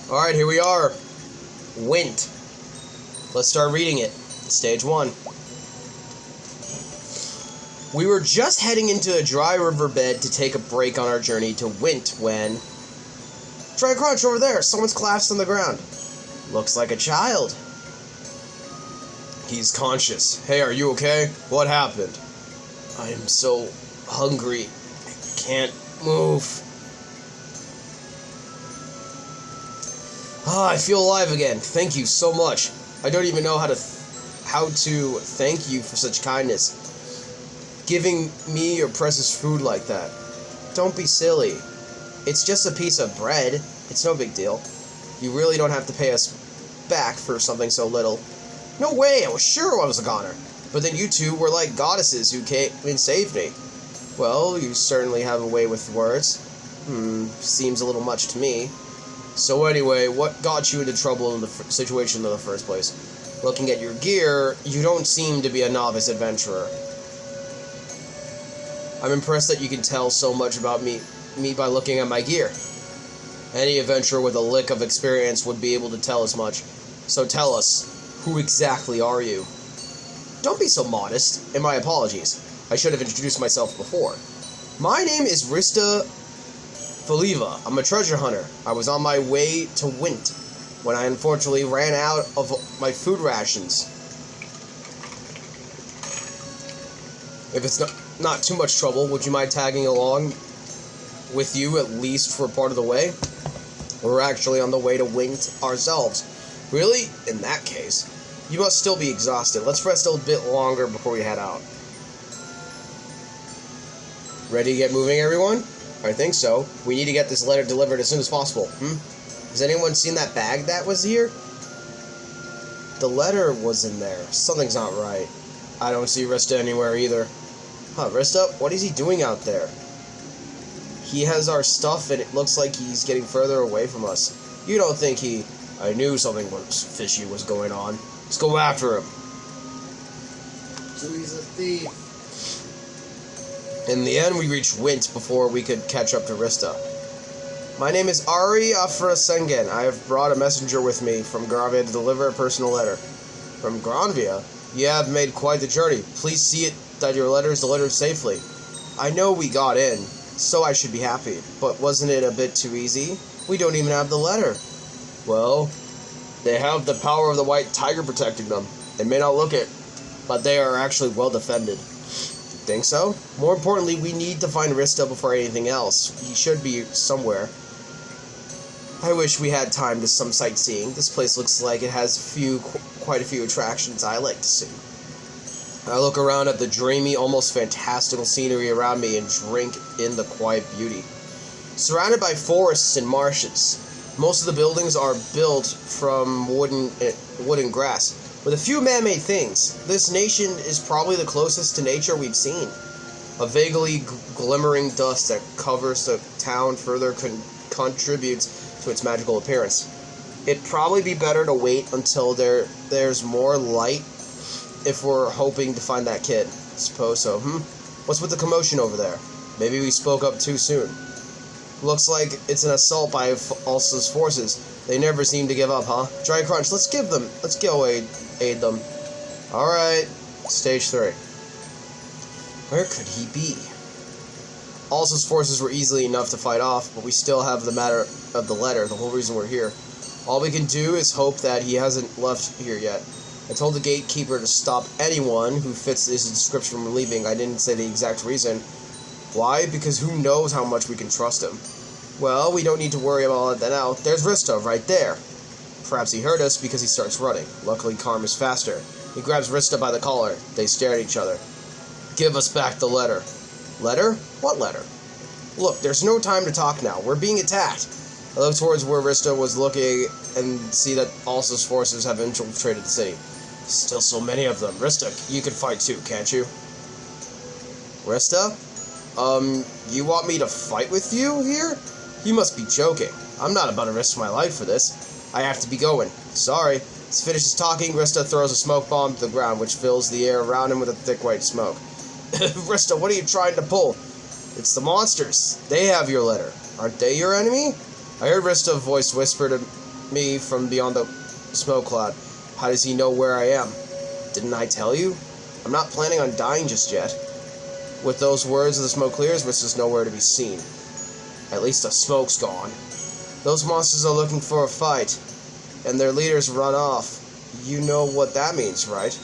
Alright, here we are. Windt. Let's start reading it. Stage 1. We were just heading into a dry riverbed to take a break on our journey to Windt when... Try crunch over there! Someone's collapsed on the ground. Looks like a child. He's conscious. Hey, are you okay? What happened? I am so hungry. I can't move. I feel alive again. Thank you so much. I don't even know how to thank you for such kindness. Giving me your precious food like that. Don't be silly. It's just a piece of bread. It's no big deal. You really don't have to pay us back for something so little. No way, I was sure I was a goner. But then you two were like goddesses who came and saved me. Well, you certainly have a way with words. Seems a little much to me. So anyway, what got you into trouble in the situation in the first place? Looking at your gear, you don't seem to be a novice adventurer. I'm impressed that you can tell so much about me by looking at my gear. Any adventurer with a lick of experience would be able to tell as much. So tell us, who exactly are you? Don't be so modest, and my apologies. I should have introduced myself before. My name is Rista Faliva. I'm a treasure hunter. I was on my way to Windt when I unfortunately ran out of my food rations. If it's not too much trouble, would you mind tagging along with you at least for part of the way? We're actually on the way to Windt ourselves. Really? In that case, you must still be exhausted. Let's rest a bit longer before we head out. Ready to get moving, everyone? I think so. We need to get this letter delivered as soon as possible. Has anyone seen that bag that was here? The letter was in there. Something's not right. I don't see Rista anywhere either. Rista? What is he doing out there? He has our stuff and it looks like he's getting further away from us. You don't think he... I knew something fishy was going on. Let's go after him. So he's a thief. In the end, we reached Windt before we could catch up to Rista. My name is Ari Afrasengen. I have brought a messenger with me from Granvia to deliver a personal letter. From Granvia? You have made quite the journey. Please see it that your letter is delivered safely. I know we got in, so I should be happy. But wasn't it a bit too easy? We don't even have the letter. Well, they have the power of the white tiger protecting them. They may not look it, but they are actually well defended. Think so? More importantly, we need to find Rista before anything else. He should be somewhere. I wish we had time to some sightseeing. This place looks like it has quite a few attractions I like to see. I look around at the dreamy, almost fantastical scenery around me and drink in the quiet beauty. Surrounded by forests and marshes, most of the buildings are built from wood and grass. With a few man-made things, this nation is probably the closest to nature we've seen. A vaguely glimmering dust that covers the town further contributes to its magical appearance. It'd probably be better to wait until there's more light if we're hoping to find that kid. Suppose so, What's with the commotion over there? Maybe we spoke up too soon. Looks like it's an assault by Ulsa's forces. They never seem to give up, huh? Dry Crunch, let's go aid them. Alright, stage 3. Where could he be? Ulsa's forces were easily enough to fight off, but we still have the matter of the letter, the whole reason we're here. All we can do is hope that he hasn't left here yet. I told the gatekeeper to stop anyone who fits this description from leaving. I didn't say the exact reason. Why? Because who knows how much we can trust him. Well, we don't need to worry about that now. There's Rista, right there. Perhaps he heard us because he starts running. Luckily, Karm is faster. He grabs Rista by the collar. They stare at each other. Give us back the letter. Letter? What letter? Look, there's no time to talk now. We're being attacked. I look towards where Rista was looking and see that Ulsa's forces have infiltrated the city. Still so many of them. Rista, you can fight too, can't you? Rista? You want me to fight with you here? You must be joking. I'm not about to risk my life for this. I have to be going. Sorry. As he finishes talking, Rista throws a smoke bomb to the ground, which fills the air around him with a thick white smoke. Rista, what are you trying to pull? It's the monsters. They have your letter. Aren't they your enemy? I heard Rista's voice whisper to me from beyond the smoke cloud. How does he know where I am? Didn't I tell you? I'm not planning on dying just yet. With those words, the smoke clears, Rista's nowhere to be seen. At least the smoke's gone. Those monsters are looking for a fight, and their leaders run off. You know what that means, right?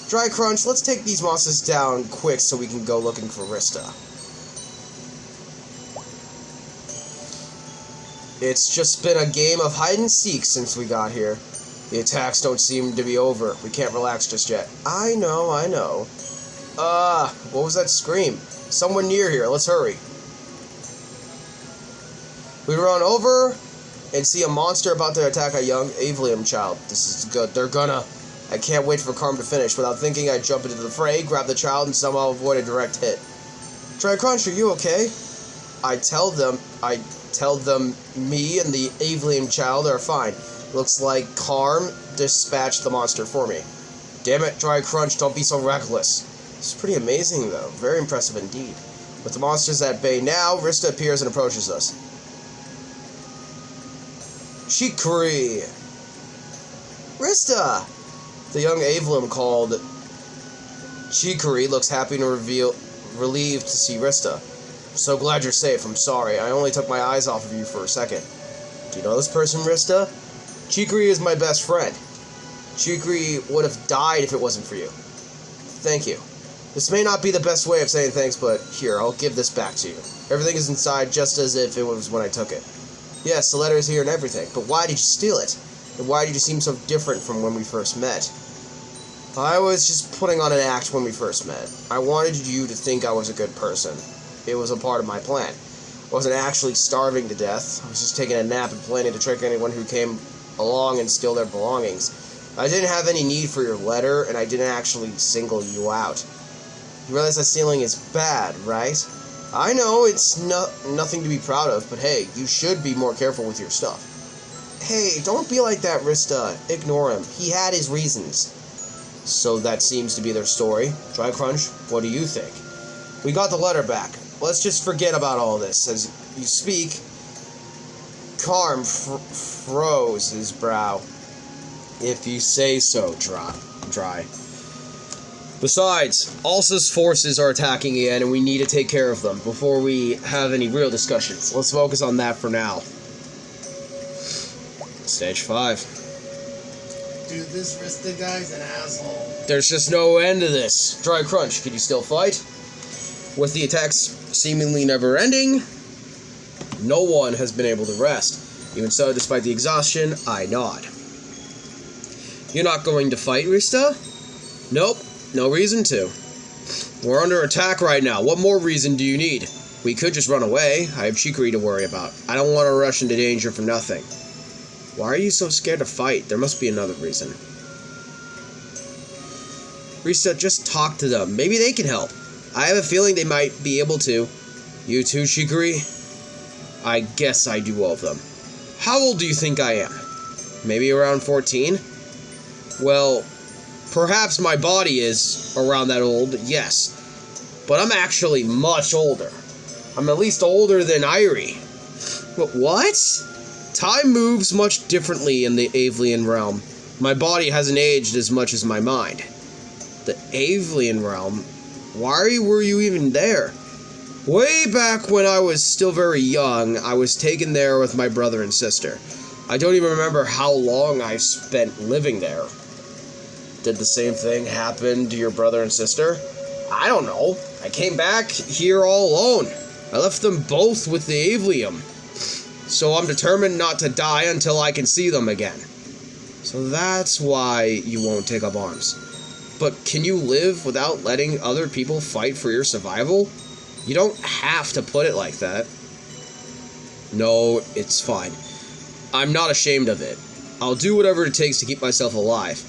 Dry Crunch, let's take these monsters down quick so we can go looking for Rista. It's just been a game of hide and seek since we got here. The attacks don't seem to be over. We can't relax just yet. I know. What was that scream? Someone near here. Let's hurry. We run over and see a monster about to attack a young Avelium child. This is good. They're gonna... I can't wait for Karm to finish. Without thinking, I jump into the fray, grab the child, and somehow avoid a direct hit. Dry Crunch, are you okay? I tell them me and the Avelium child are fine. Looks like Karm dispatched the monster for me. Damn it, Dry Crunch, don't be so reckless. It's pretty amazing, though. Very impressive indeed. With the monsters at bay now, Rista appears and approaches us. Chikri! Rista! The young Avelium called Chikri looks happy and relieved to see Rista. So glad you're safe. I'm sorry. I only took my eyes off of you for a second. Do you know this person, Rista? Chikri is my best friend. Chikri would have died if it wasn't for you. Thank you. This may not be the best way of saying thanks, but here, I'll give this back to you. Everything is inside just as if it was when I took it. Yes, the letter is here and everything, but why did you steal it? And why did you seem so different from when we first met? I was just putting on an act when we first met. I wanted you to think I was a good person. It was a part of my plan. I wasn't actually starving to death. I was just taking a nap and planning to trick anyone who came along and steal their belongings. I didn't have any need for your letter, and I didn't actually single you out. You realize that stealing is bad, right? I know it's nothing to be proud of, but hey, you should be more careful with your stuff. Hey, don't be like that, Rista. Ignore him. He had his reasons. So that seems to be their story. Dry Crunch, what do you think? We got the letter back. Let's just forget about all this. As you speak, Karm froze his brow. If you say so, Dry. Besides, Alsa's forces are attacking again, and we need to take care of them before we have any real discussions. Let's focus on that for now. Stage 5. Dude, this Rista guy's an asshole. There's just no end to this. Dry Crunch, can you still fight? With the attacks seemingly never ending, no one has been able to rest. Even so, despite the exhaustion, I nod. You're not going to fight, Rista? Nope, no reason to. We're under attack right now. What more reason do you need? We could just run away. I have Chikri to worry about. I don't want to rush into danger for nothing. Why are you so scared to fight? There must be another reason. Rista, just talk to them. Maybe they can help. I have a feeling they might be able to. You too, Chikri? I guess I do owe them. How old do you think I am? Maybe around 14? Well, perhaps my body is around that old, yes. But I'm actually much older. I'm at least older than Irie. But what? Time moves much differently in the Avelian realm. My body hasn't aged as much as my mind. The Avelian realm? Why were you even there? Way back when I was still very young, I was taken there with my brother and sister. I don't even remember how long I spent living there. Did the same thing happen to your brother and sister? I don't know. I came back here all alone. I left them both with the Avelium. So I'm determined not to die until I can see them again. So that's why you won't take up arms. But can you live without letting other people fight for your survival? You don't have to put it like that. No, it's fine. I'm not ashamed of it. I'll do whatever it takes to keep myself alive.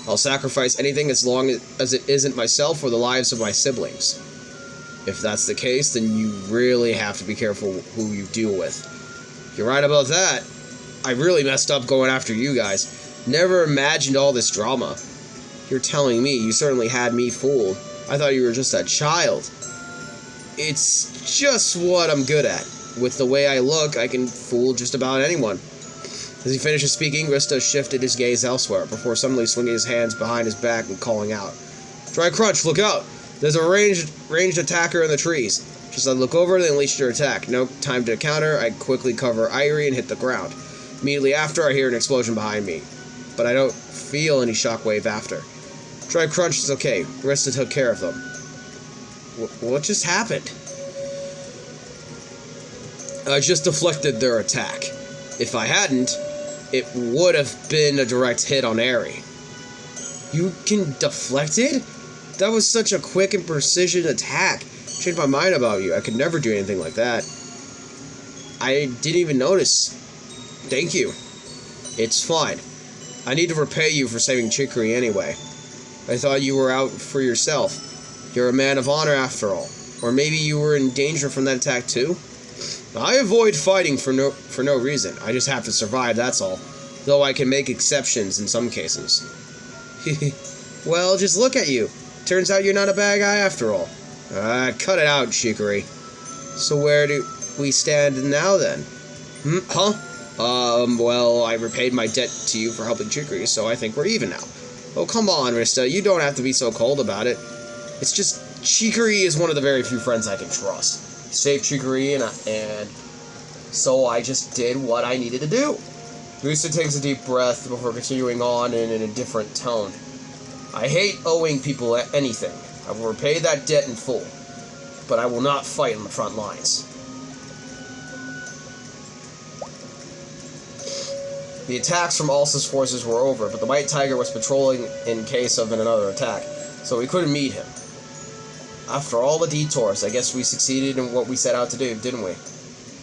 I'll sacrifice anything as long as it isn't myself or the lives of my siblings. If that's the case, then you really have to be careful who you deal with. You're right about that. I really messed up going after you guys. Never imagined all this drama. You're telling me you certainly had me fooled. I thought you were just a child. It's just what I'm good at. With the way I look, I can fool just about anyone. As he finishes speaking, Rista shifted his gaze elsewhere, before suddenly swinging his hands behind his back and calling out, "Try crunch, look out! There's a ranged attacker in the trees." Just as I look over, they unleashed their attack. No time to counter, I quickly cover Irie and hit the ground. Immediately after, I hear an explosion behind me, but I don't feel any shockwave after. Try crunch is okay. Rista took care of them. What just happened? I just deflected their attack. If I hadn't, it would have been a direct hit on Aerie. You can deflect it? That was such a quick and precision attack. Changed my mind about you. I could never do anything like that. I didn't even notice. Thank you. It's fine. I need to repay you for saving Chicory anyway. I thought you were out for yourself. You're a man of honor after all. Or maybe you were in danger from that attack too? I avoid fighting for no reason. I just have to survive, that's all. Though I can make exceptions in some cases. Well, just look at you. Turns out you're not a bad guy after all. Cut it out, Chicory. So where do we stand now then? Well, I repaid my debt to you for helping Chicory, so I think we're even now. Oh, come on, Rista. You don't have to be so cold about it. It's just, Chicory is one of the very few friends I can trust. He saved Chicory, and so I just did what I needed to do. Rista takes a deep breath before continuing on in a different tone. I hate owing people anything. I will repay that debt in full, but I will not fight on the front lines. The attacks from Ulsa's forces were over, but the White Tiger was patrolling in case of another attack, so we couldn't meet him. After all the detours, I guess we succeeded in what we set out to do, didn't we?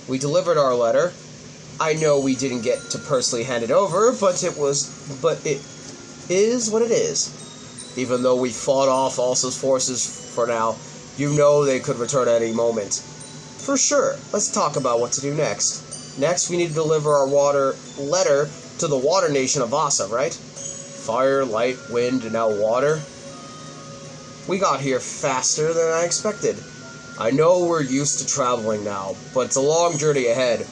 We delivered our letter. I know we didn't get to personally hand it over, but it is what it is. Even though we fought off Ulsa's forces for now, you know they could return at any moment. For sure, let's talk about what to do next. Next, we need to deliver our letter to the water nation of Vasa, right? Fire, light, wind, and now water. We got here faster than I expected. I know we're used to traveling now, but it's a long journey ahead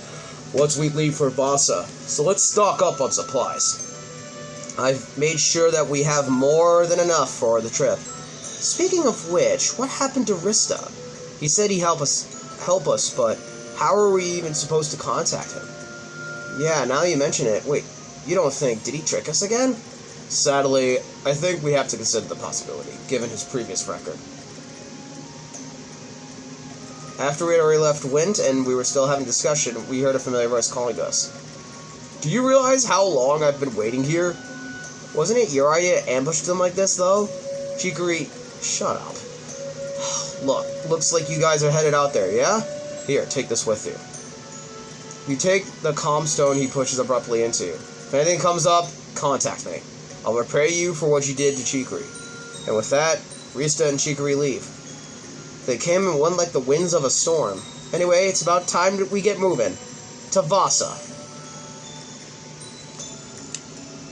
once we leave for Vasa, so let's stock up on supplies. I've made sure that we have more than enough for the trip. Speaking of which, what happened to Rista? He said he'd help us, but how are we even supposed to contact him? Yeah, now you mention it. Wait, you don't think, did he trick us again? Sadly, I think we have to consider the possibility, given his previous record. After we had already left Windt and we were still having discussion, we heard a familiar voice calling to us. Do you realize how long I've been waiting here? Wasn't it your idea to ambush them like this, though? Chicory, shut up. Look, looks like you guys are headed out there, yeah? Here, take this with you. You take the calm stone he pushes abruptly into you. If anything comes up, contact me. I'll repay you for what you did to Chicory. And with that, Rista and Chicory leave. They came and went like the winds of a storm. Anyway, it's about time that we get moving. To Vasa.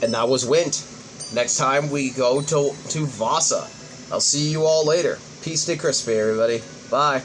And that was Windt. Next time we go to Vasa. I'll see you all later. Peace, stay crispy, everybody. Bye.